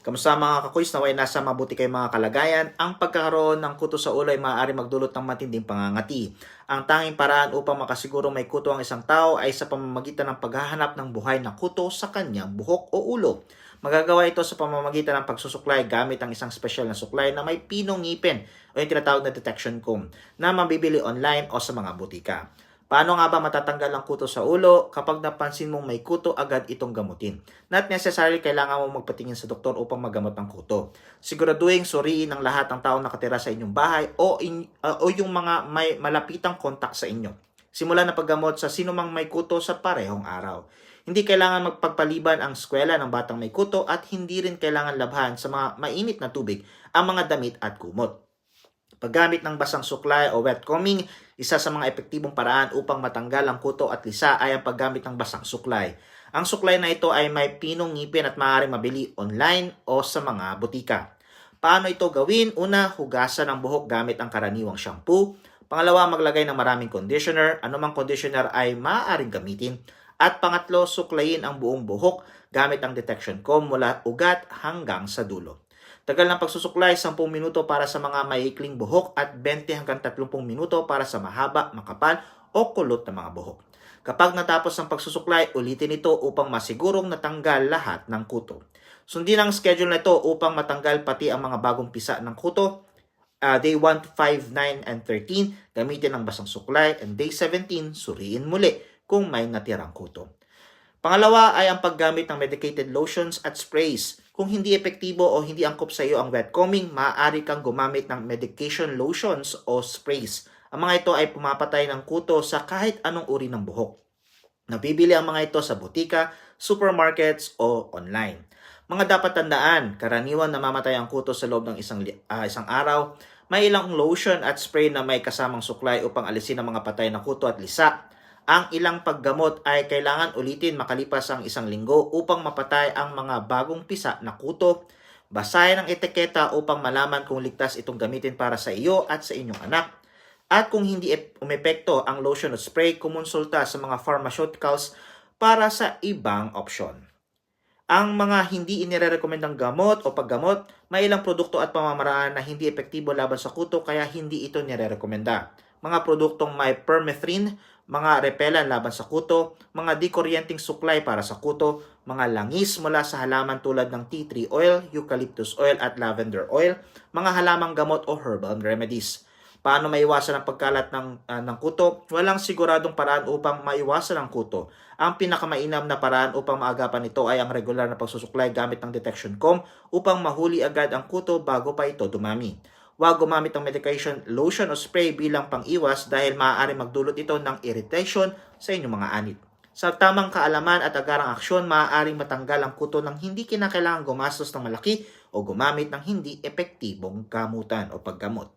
Kamusta mga kakuys, naway nasa mabuti kayong mga kalagayan. Ang pagkakaroon ng kuto sa ulo ay maaari magdulot ng matinding pangangati. Ang tanging paraan upang makasiguro may kuto ang isang tao ay sa pamamagitan ng paghahanap ng buhay na kuto sa kanyang buhok o ulo. Magagawa ito sa pamamagitan ng pagsusuklay gamit ang isang special na suklay na may pinong ngipin o yung tinatawag na detection comb na mabibili online o sa mga butika. Paano nga ba matatanggal ang kuto sa ulo? Kapag napansin mong may kuto, agad itong gamutin. Not necessarily kailangan mong magpatingin sa doktor upang magamot ang kuto. Siguraduhin suriin ng lahat ng taong nakatira sa inyong bahay o yung mga may malapitang kontak sa inyo. Simula na paggamot sa sinumang may kuto sa parehong araw. Hindi kailangan magpagpaliban ang eskwela ng batang may kuto at hindi rin kailangan labhan sa mga mainit na tubig ang mga damit at kumot. Paggamit ng basang suklay o wet combing, isa sa mga epektibong paraan upang matanggal ang kuto at lisa ay ang paggamit ng basang suklay. Ang suklay na ito ay may pinong ngipin at maaaring mabili online o sa mga butika. Paano ito gawin? Una, hugasan ang buhok gamit ang karaniwang shampoo. Pangalawa, maglagay ng maraming conditioner. Anumang conditioner ay maaaring gamitin. At pangatlo, suklayin ang buong buhok gamit ang detection comb mula ugat hanggang sa dulo. Tagal ng pagsusuklay, 10 minuto para sa mga maikling buhok at 20 hanggang 30 minuto para sa mahaba, makapal o kulot na mga buhok. Kapag natapos ang pagsusuklay, ulitin ito upang masigurong natanggal lahat ng kuto. Sundin ang schedule na ito upang matanggal pati ang mga bagong pisa ng kuto. Day 1, 5, 9, and 13, gamitin ang basang suklay, and day 17, suriin muli kung may natirang kuto. Pangalawa ay ang paggamit ng medicated lotions at sprays. Kung hindi epektibo o hindi angkop sa iyo ang wet combing, maaari kang gumamit ng medication lotions o sprays. Ang mga ito ay pumapatay ng kuto sa kahit anong uri ng buhok. Nabibili ang mga ito sa butika, supermarkets o online. Mga dapat tandaan, karaniwan namamatay ang kuto sa loob ng isang araw. May ilang lotion at spray na may kasamang suklay upang alisin ang mga patay na kuto at lisa. Ang ilang paggamot ay kailangan ulitin makalipas ang 1 linggo upang mapatay ang mga bagong pisa na kuto. Basahin ang etiketa upang malaman kung ligtas itong gamitin para sa iyo at sa inyong anak. At kung hindi umepekto ang lotion o spray, kumonsulta sa mga pharmaceuticals para sa ibang opsyon. Ang mga hindi inirekomendang gamot o paggamot, may ilang produkto at pamamaraan na hindi epektibo laban sa kuto kaya hindi ito nirerekomenda. Mga produktong may permethrin, mga repellent laban sa kuto, mga dikuryenteng suklay para sa kuto, mga langis mula sa halaman tulad ng tea tree oil, eucalyptus oil at lavender oil, mga halamang gamot o herbal remedies. Paano maiwasan ang pagkalat ng kuto? Walang siguradong paraan upang maiwasan ang kuto. Ang pinakamainam na paraan upang maagapan ito ay ang regular na pagsusuklay gamit ng detection comb upang mahuli agad ang kuto bago pa ito dumami. Huwag gumamit ng medication, lotion o spray bilang pang-iwas dahil maaari magdulot ito ng irritation sa inyong mga anit. Sa tamang kaalaman at agarang aksyon, maaaring matanggal ang kuto ng hindi kinakailangang gumastos ng malaki o gumamit ng hindi epektibong gamutan o paggamot.